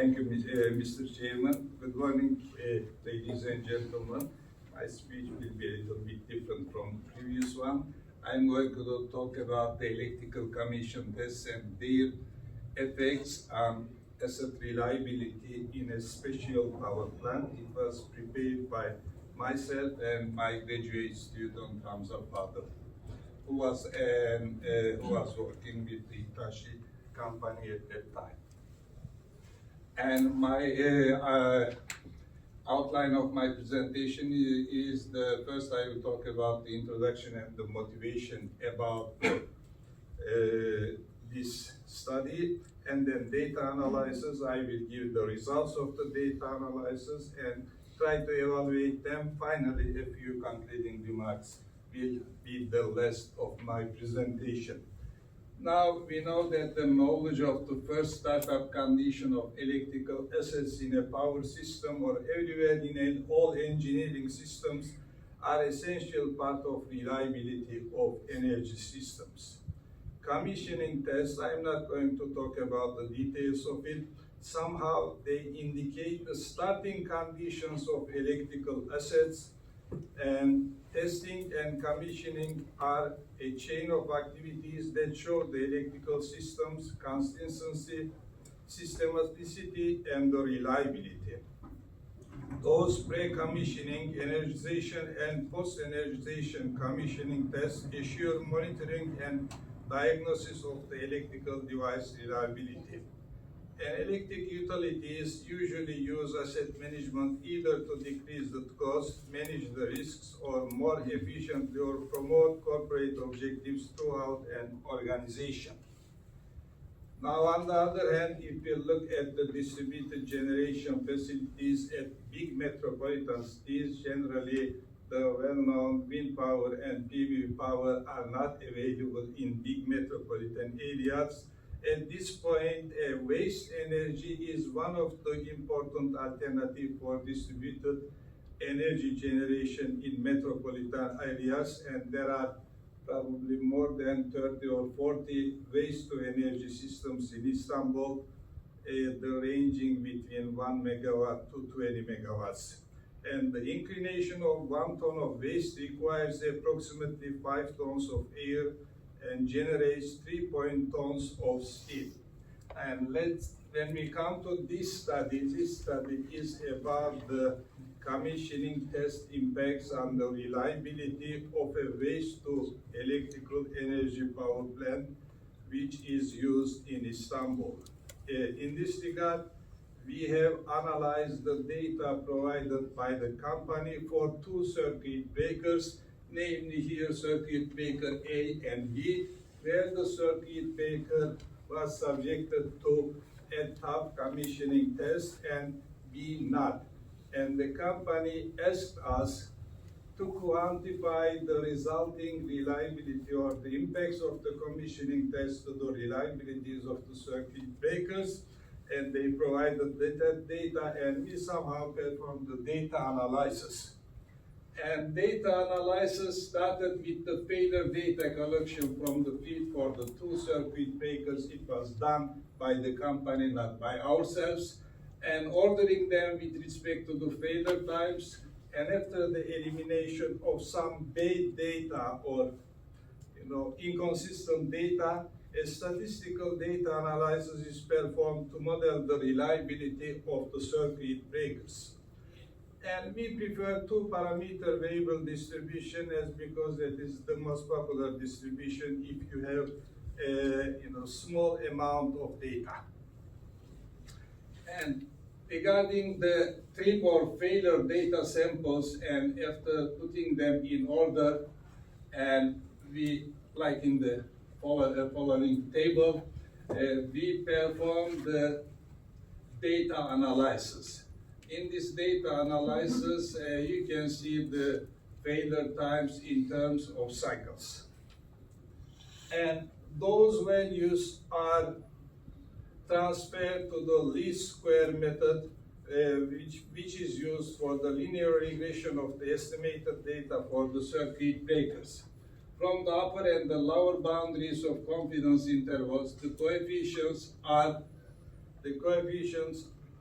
Thank you, Mr. Chairman. Good morning, ladies and gentlemen. My speech will be a little bit different from the previous one. I'm going to talk about the electrical commission tests and their effects on asset reliability in a special power plant. It was prepared by myself and my graduate student Hamza Fadil, who was working with the Hitachi company at that time. And my outline of my presentation is the first I will talk about the introduction and the motivation about this study, and then data analysis. I will give the results of the data analysis and try to evaluate them. Finally, a few concluding remarks will be the rest of my presentation. Now, we know that the knowledge of the first startup condition of electrical assets in a power system or everywhere in all engineering systems are essential part of reliability of energy systems. Commissioning tests, I'm not going to talk about the details of it. Somehow they indicate the starting conditions of electrical assets, and testing and commissioning are a chain of activities that show the electrical system's consistency, systematicity, and the reliability. Those pre-commissioning, energization, and post-energization commissioning tests assure monitoring and diagnosis of the electrical device reliability. And electric utilities usually use asset management either to decrease the cost, manage the risks, or more efficiently or promote corporate objectives throughout an organization. Now, on the other hand, if you look at the distributed generation facilities at big metropolitan cities, generally the well-known wind power and PV power are not available in big metropolitan areas. At this point, waste energy is one of the important alternatives for distributed energy generation in metropolitan areas, and there are probably more than 30 or 40 waste-to-energy systems in Istanbul, ranging between 1 megawatt to 20 megawatts. And the inclination of 1 ton of waste requires approximately 5 tons of air and generates 3 tons of steam. And when we come to this study is about the commissioning test impacts on the reliability of a waste to electrical energy power plant, which is used in Istanbul. In this regard, we have analyzed the data provided by the company for 2 circuit breakers, namely here circuit breaker A and B, where the circuit breaker was subjected to a tough commissioning test and B not. And the company asked us to quantify the resulting reliability or the impacts of the commissioning test to the reliabilities of the circuit breakers, and they provided that data, and we somehow performed the data analysis. And data analysis started with the failure data collection from the field for the 2 circuit breakers. It was done by the company, not by ourselves, and ordering them with respect to the failure types. And after the elimination of some bad data or inconsistent data, a statistical data analysis is performed to model the reliability of the circuit breakers. And we prefer 2-parameter variable distribution because that is the most popular distribution if you have a small amount of data. And regarding the trip or failure data samples, and after putting them in order, and we, like in the following table, we perform the data analysis. In this data analysis, you can see the failure times in terms of cycles. And those values are transferred to the least square method, which is used for the linear regression of the estimated data for the circuit breakers. From the upper and the lower boundaries of confidence intervals, the coefficients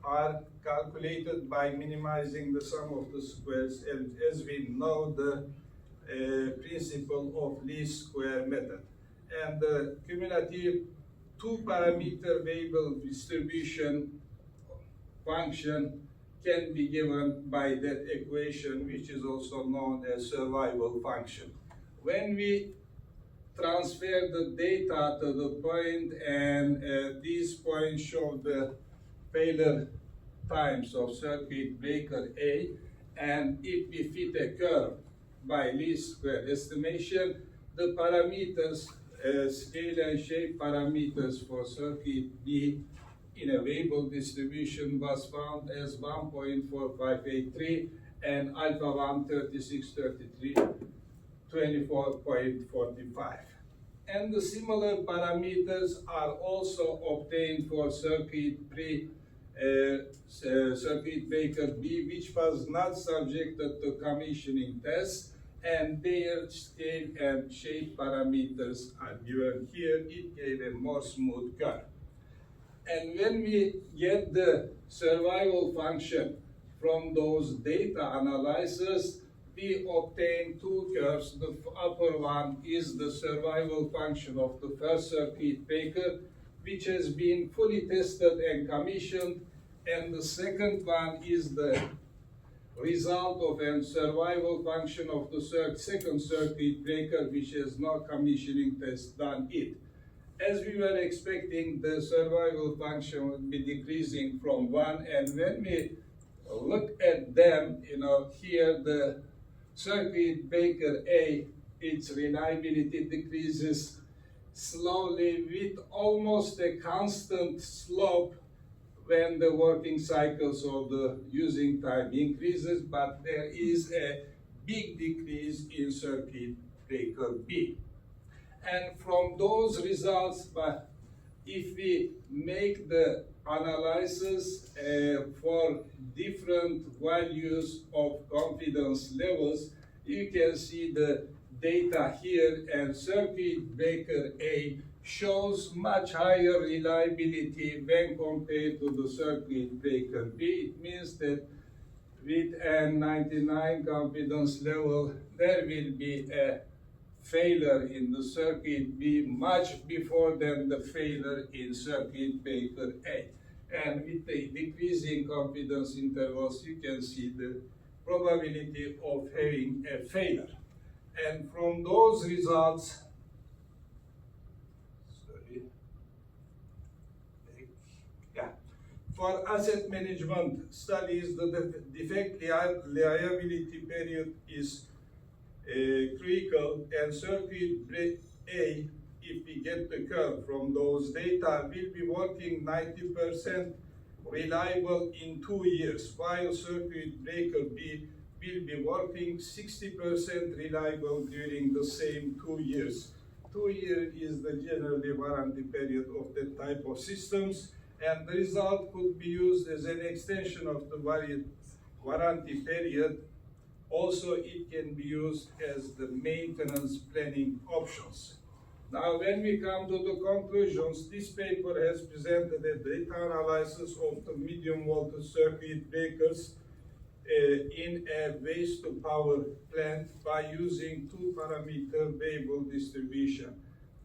are calculated by minimizing the sum of the squares, and as we know the principle of least square method. And the cumulative two-parameter variable distribution function can be given by that equation, which is also known as survival function. When we transfer the data to the point, and these points show the failure times of circuit breaker A, and if we fit a curve by least square estimation, the parameters, scale and shape parameters for circuit B in a variable distribution was found as 1.4583 and alpha 1 3633 24.45. And the similar parameters are also obtained for circuit breaker B, which was not subjected to commissioning tests, and their scale and shape parameters are given here. It gave a more smooth curve. And when we get the survival function from those data analysis, we obtain two curves. The upper one is the survival function of the first circuit breaker, which has been fully tested and commissioned, and the second one is the result of a survival function of the second circuit breaker, which has no commissioning test done it. As we were expecting, the survival function would be decreasing from 1, and when we look at them, here the circuit breaker A, its reliability decreases slowly with almost a constant slope when the working cycles or the using time increases, but there is a big decrease in circuit breaker B. And from those results, but if we make the analysis for different values of confidence levels, you can see the data here, and circuit breaker A shows much higher reliability when compared to the circuit breaker B. It means that with a 99 confidence level, there will be a failure in the circuit B much before than the failure in circuit breaker A. And with the decreasing confidence intervals, you can see the probability of having a failure. And from those results, for asset management studies, the defect liability period is critical, and circuit A, if we get the curve from those data, will be working 90% reliable in 2 years, while circuit breaker B will be working 60% reliable during the same 2 years. 2 years is the generally warranty period of that type of systems, and the result could be used as an extension of the warranty period. Also, it can be used as the maintenance planning options. Now, when we come to the conclusions, this paper has presented a data analysis of the medium voltage circuit breakers in a waste to power plant by using two-parameter variable distribution.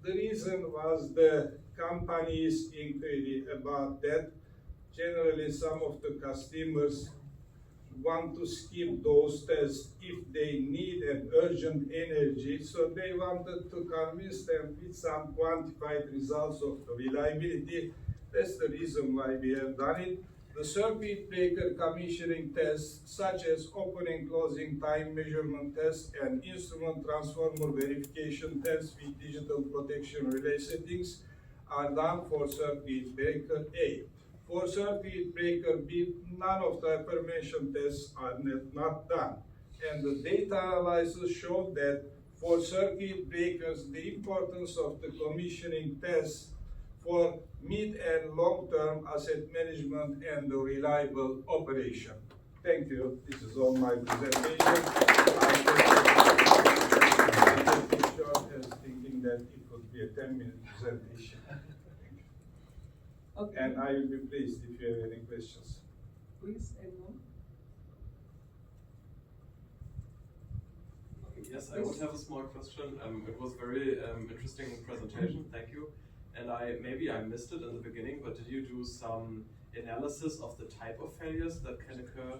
The reason was the company's inquiry about that. Generally, some of the customers want to skip those tests if they need an urgent energy, so they wanted to convince them with some quantified results of the reliability. That's the reason why we have done it. The circuit breaker commissioning tests, such as opening closing time measurement tests and instrument transformer verification tests with digital protection relay settings, are done for circuit breaker A. For circuit breaker B, none of the aforementioned tests are not done. And the data analysis showed that for circuit breakers, the importance of the commissioning tests for mid and long-term asset management and the reliable operation. Thank you. This is all my presentation. I kept it short as thinking that it would be a 10-minute presentation. Okay. And I will be pleased if you have any questions. please, anyone? Yes, I would have a small question. It was very interesting presentation, thank you. And maybe I missed it in the beginning, but did you do some analysis of the type of failures that can occur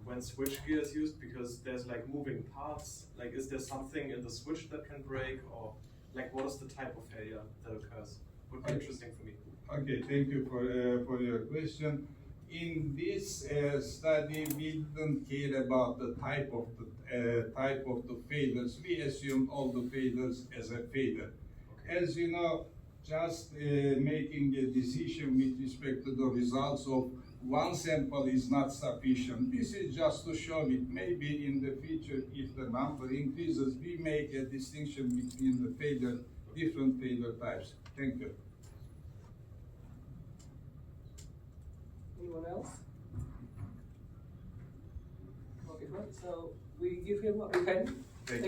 when switchgear is used? Because there's like moving parts. Like, is there something in the switch that can break, or like what is the type of failure that occurs? Would be interesting for me. Okay, thank you for your question. In this study, we didn't care about the type of the failures. We assumed all the failures as a failure. Okay. As you know, just making a decision with respect to the results of one sample is not sufficient. This is just to show it. Maybe in the future, if the number increases, we make a distinction between the failure, different failure types. Thank you. Anyone else? Okay, fine. So we give him a big hand. Thank you.